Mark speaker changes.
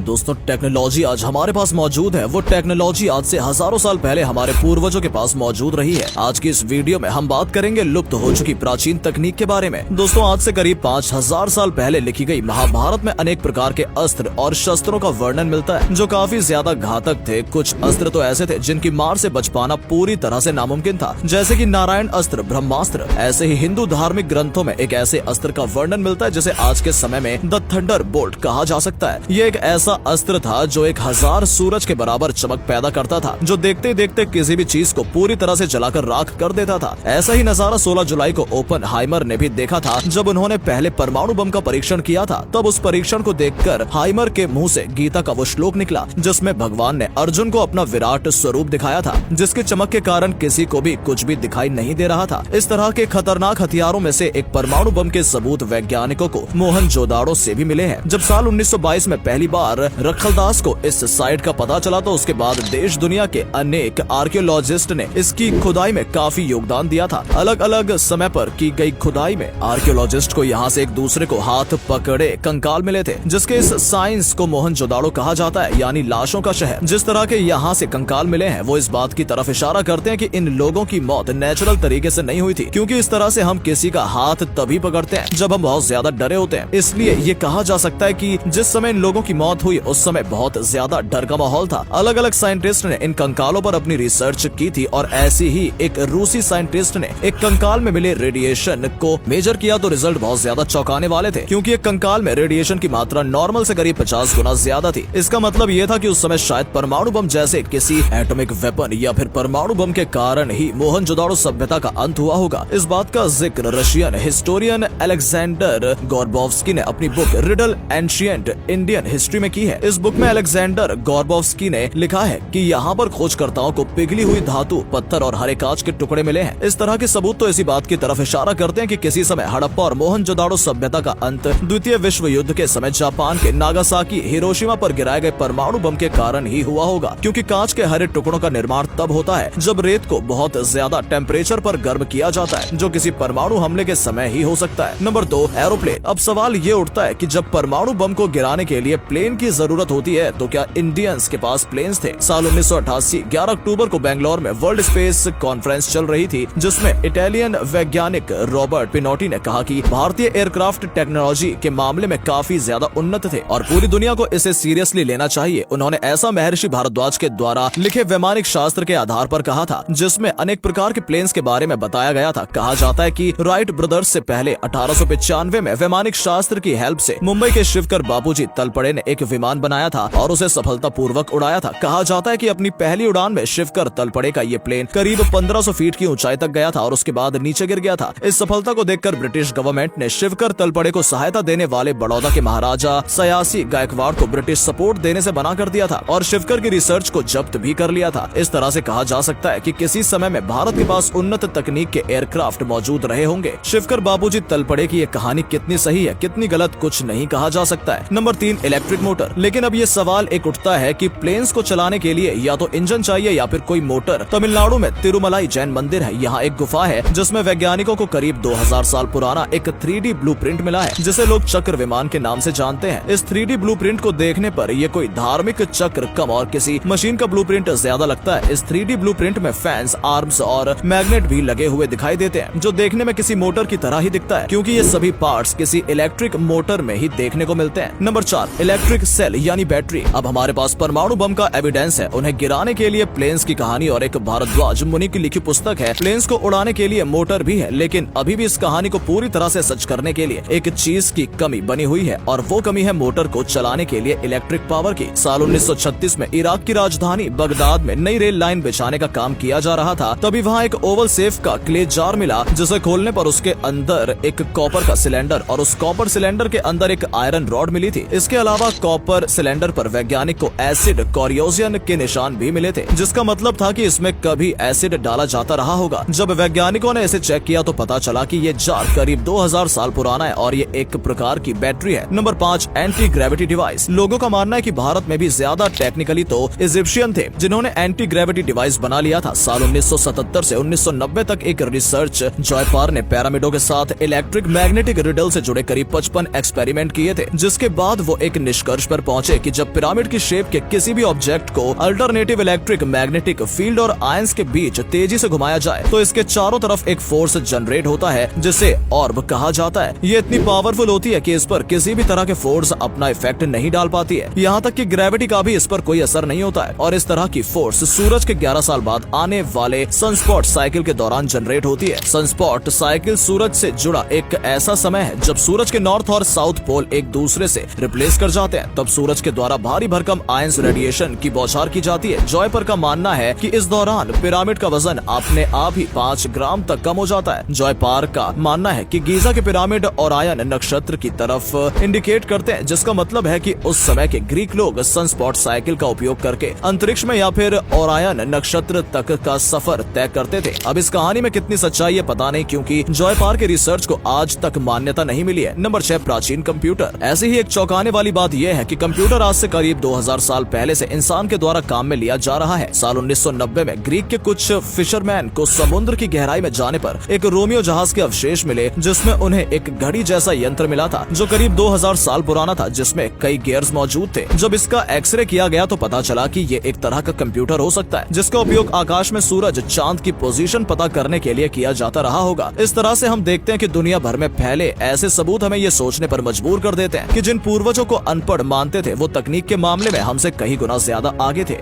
Speaker 1: दोस्तों टेक्नोलॉजी आज हमारे पास मौजूद है, वो टेक्नोलॉजी आज से हजारों साल पहले हमारे पूर्वजों के पास मौजूद रही है। आज की इस वीडियो में हम बात करेंगे लुप्त हो चुकी प्राचीन तकनीक के बारे में। दोस्तों आज से करीब 5000 साल पहले लिखी गई महाभारत में अनेक प्रकार के अस्त्र और शस्त्रों का वर्णन मिलता है जो काफी ज्यादा घातक थे। कुछ अस्त्र तो ऐसे थे जिनकी मार से बच पाना पूरी तरह से नामुमकिन था, जैसे कि नारायण अस्त्र, ब्रह्मास्त्र। ऐसे ही हिंदू धार्मिक ग्रंथों में एक ऐसे अस्त्र का वर्णन मिलता है जिसे आज के समय में द थंडर बोल्ट कहा जा सकता है। ये एक ऐसा अस्त्र था जो 1000 सूरज के बराबर चमक पैदा करता था, जो देखते देखते किसी भी चीज को पूरी तरह से जलाकर राख कर देता था। ऐसा ही नजारा 16 जुलाई को ओपनहाइमर ने भी देखा था, जब उन्होंने पहले परमाणु बम का परीक्षण किया था। तब उस परीक्षण को देखकर हाइमर के मुंह से गीता का वो श्लोक निकला जिसमें भगवान ने अर्जुन को अपना विराट स्वरूप दिखाया था, जिसके चमक के कारण किसी को भी कुछ भी दिखाई नहीं दे रहा था। इस तरह के खतरनाक हथियारों में से एक परमाणु बम के सबूत वैज्ञानिकों को मोहनजोदाड़ो से भी मिले हैं। जब साल 1922 में पहली बार रखलदास को इस साइट का पता चला तो उसके बाद देश दुनिया के अनेक आर्कियोलॉजिस्ट ने इसकी खुदाई में काफी योगदान दिया था। अलग अलग समय पर की गई खुदाई में आर्कियोलॉजिस्ट को यहाँ से एक दूसरे को हाथ पकड़े कंकाल मिले थे, जिसके इस साइंस को मोहनजोदाड़ो कहा जाता है, यानी लाशों का शहर। जिस तरह के यहाँ से कंकाल मिले हैं वो इस बात की तरफ इशारा करते हैं कि इन लोगों की मौत नेचुरल तरीके से नहीं हुई थी, क्योंकि इस तरह से हम किसी का हाथ तभी पकड़ते हैं जब हम बहुत ज्यादा डरे होते हैं। इसलिए ये कहा जा सकता है कि जिस समय इन लोगों की मौत हुई उस समय बहुत ज्यादा डर का माहौल था। अलग अलग साइंटिस्ट ने इन कंकालों पर अपनी रिसर्च की थी और ऐसी ही एक रूसी साइंटिस्ट ने एक कंकाल में मिले रेडिएशन को मेजर किया तो रिजल्ट बहुत ज्यादा चौंकाने वाले थे, क्योंकि एक कंकाल में रेडिएशन की मात्रा नॉर्मल से करीब 50 गुना ज्यादा थी। इसका मतलब ये था कि उस समय शायद परमाणु बम जैसे किसी एटॉमिक वेपन या फिर परमाणु बम के कारण ही मोहनजोदाड़ो सभ्यता का अंत हुआ होगा। इस बात का जिक्र रशियन हिस्टोरियन अलेक्जेंडर गोर्बोव्स्की ने अपनी book riddle ancient Indian history में की है। इस बुक में अलेक्जेंडर गोर्बोव्स्की ने लिखा है कि यहाँ पर खोजकर्ताओं को पिघली हुई धातु, पत्थर और हरे कांच के टुकड़े मिले हैं। इस तरह के सबूत तो इसी बात की तरफ इशारा करते हैं कि किसी समय हड़प्पा और मोहनजोदाड़ो सभ्यता का अंत द्वितीय विश्व युद्ध के समय जापान के नागासाकी, हिरोशिमा पर गिराए गए परमाणु बम के कारण ही हुआ होगा, क्योंकि कांच के हरे टुकड़ों का निर्माण तब होता है जब रेत को बहुत ज्यादा टेम्परेचर पर गर्म किया जाता है, जो किसी परमाणु हमले के समय ही हो सकता है। Number 2, aeroplane. अब सवाल ये उठता है कि जब परमाणु बम को गिराने के लिए प्लेन की जरूरत होती है तो क्या इंडियंस के पास प्लेन्स थे? साल 1988 11 अक्टूबर को बेंगलोर में वर्ल्ड स्पेस कॉन्फ्रेंस चल रही थी, जिसमें इटालियन वैज्ञानिक रॉबर्ट पिनोटी ने कहा कि भारतीय एयरक्राफ्ट टेक्नोलॉजी के मामले में काफी ज्यादा उन्नत थे और पूरी दुनिया को इसे सीरियसली लेना चाहिए। उन्होंने ऐसा महर्षि भारद्वाज के द्वारा लिखे वैमानिक शास्त्र के आधार पर कहा था, जिसमें अनेक प्रकार के प्लेन्स के बारे में बताया गया था। कहा जाता है कि राइट ब्रदर्स से पहले 1895 में वैमानिक शास्त्र की हेल्प से मुंबई के शिवकर बाबूजी तलपड़े ने एक विमान बनाया था और उसे सफलतापूर्वक उड़ाया था। कहा जाता है कि अपनी पहली उड़ान में शिवकर तलपड़े का ये प्लेन करीब 1500 फीट की ऊंचाई तक गया था और उसके बाद नीचे गिर गया था। इस सफलता को देखकर ब्रिटिश गवर्नमेंट ने शिवकर तलपड़े को सहायता देने वाले बड़ौदा के महाराजा सयासी गायकवाड़ को ब्रिटिश सपोर्ट देने से मना कर दिया था और शिवकर की रिसर्च को जब्त भी कर लिया था। इस तरह से कहा जा सकता है कि किसी समय में भारत के पास उन्नत तकनीक के एयरक्राफ्ट मौजूद रहे होंगे। शिवकर बाबूजी तलपड़े की ये कहानी कितनी सही है कितनी गलत कुछ नहीं कहा जा सकता है। Number 3, electric motor. लेकिन अब ये सवाल एक उठता है कि प्लेन्स को चलाने के लिए या तो इंजन चाहिए या फिर कोई मोटर। तमिलनाडु में तिरुमलाई जैन मंदिर है। यहाँ एक गुफा है जिसमें वैज्ञानिकों को करीब 2000 साल पुराना एक 3D ब्लूप्रिंट मिला है, जिसे लोग चक्र विमान के नाम से जानते हैं। इस 3D ब्लूप्रिंट को देखने पर ये कोई धार्मिक चक्र कम और किसी मशीन का ब्लूप्रिंट ज्यादा लगता है। इस 3D ब्लूप्रिंट में फैंस, आर्म्स और मैग्नेट भी लगे हुए दिखाई देते हैं, जो देखने में किसी मोटर की तरह ही दिखता है, क्योंकि ये सभी पार्ट्स किसी इलेक्ट्रिक मोटर में ही देखने को मिलते हैं। नंबर 4, इलेक्ट्रिक सेल यानी बैटरी। अब हमारे पास परमाणु बम का एविडेंस है। उन्हें गिराने के लिए प्लेन्स की कहानी और एक भारद्वाज मुनि की लिखी पुस्तक है। प्लेन्स को उड़ाने के लिए मोटर भी है, लेकिन अभी भी इस कहानी को पूरी तरह से सच करने के लिए एक चीज की कमी बनी हुई है और वो कमी है मोटर को चलाने के लिए इलेक्ट्रिक पावर की। साल 1936 में इराक की राजधानी बगदाद में नई रेल लाइन बिछाने का काम किया जा रहा था। तभी वहाँ एक ओवल सेफ का क्ले जार मिला, जिसे खोलने पर उसके अंदर एक कॉपर का सिलेंडर और उस कॉपर सिलेंडर के अंदर एक आयरन रॉड मिली थी। इसके अलावा कॉपर सिलेंडर पर वैज्ञानिक को एसिड कोरियोजन के निशान भी मिले थे, जिसका मतलब था कि इसमें कभी एसिड डाला जाता रहा होगा। जब वैज्ञानिकों ने इसे चेक किया तो पता चला कि ये जार करीब 2000 साल पुराना है और ये एक प्रकार की बैटरी है। Number 5, anti gravity device. लोगों का मानना है कि भारत में भी ज्यादा टेक्निकली तो इजिप्शियन थे, जिन्होंने एंटी ग्रेविटी डिवाइस बना लिया था। साल 1977 से 1990 तक एक रिसर्च जॉयपार ने पैरामिडों के साथ इलेक्ट्रिक मैग्नेटिक रिडल से जुड़े करीब 55 एक्सपेरिमेंट किए थे, जिसके बाद वो एक निष्कर्ष पर पर पहुंचे कि जब पिरामिड की शेप के किसी भी ऑब्जेक्ट को अल्टरनेटिव इलेक्ट्रिक मैग्नेटिक फील्ड और आयंस के बीच तेजी से घुमाया जाए तो इसके चारों तरफ एक फोर्स जनरेट होता है जिसे ऑर्ब कहा जाता है। ये इतनी पावरफुल होती है कि इस पर किसी भी तरह के फोर्स अपना इफेक्ट नहीं डाल पाती है, यहाँ तक कि ग्रेविटी का भी इस पर कोई असर नहीं होता है। और इस तरह की फोर्स सूरज के 11 साल बाद आने वाले सनस्पॉट साइकिल के दौरान जनरेट होती है। सनस्पॉट साइकिल सूरज से जुड़ा एक ऐसा समय है जब सूरज के नॉर्थ और साउथ पोल एक दूसरे से रिप्लेस कर जाते हैं। तब सूरज के द्वारा भारी भरकम आयंस रेडिएशन की बौछार की जाती है। जॉयपर का मानना है कि इस दौरान पिरामिड का वजन अपने आप ही 5 ग्राम तक कम हो जाता है। जॉयपार का मानना है कि गीजा के पिरामिड ओरायन नक्षत्र की तरफ इंडिकेट करते हैं, जिसका मतलब है कि उस समय के ग्रीक लोग सनस्पॉट साइकिल का उपयोग करके अंतरिक्ष में या फिर ओरायन नक्षत्र तक का सफर तय करते थे। अब इस कहानी में कितनी सच्चाई है पता नहीं, क्योंकि जॉयपार के रिसर्च को आज तक मान्यता नहीं मिली है। नंबर 6, प्राचीन कंप्यूटर। ऐसी ही एक चौंकाने वाली बात यह है कि कंप्यूटर आज से करीब 2000 साल पहले से इंसान के द्वारा काम में लिया जा रहा है। साल 1990 में ग्रीक के कुछ फिशरमैन को समुद्र की गहराई में जाने पर एक रोमियो जहाज के अवशेष मिले, जिसमें उन्हें एक घड़ी जैसा यंत्र मिला था जो करीब 2000 साल पुराना था, जिसमें कई गियर्स मौजूद थे। जब इसका एक्सरे किया गया तो पता चला कि ये एक तरह का कंप्यूटर हो सकता है जिसका उपयोग आकाश में सूरज, चांद की पोजीशन पता करने के लिए किया जाता रहा होगा। इस तरह से हम देखते हैं कि दुनिया भर में फैले ऐसे सबूत हमें ये सोचने पर मजबूर कर देते हैं कि जिन पूर्वजों को अनपढ़ मानते थे वो तकनीक के मामले में हमसे कई गुना ज्यादा आगे थे।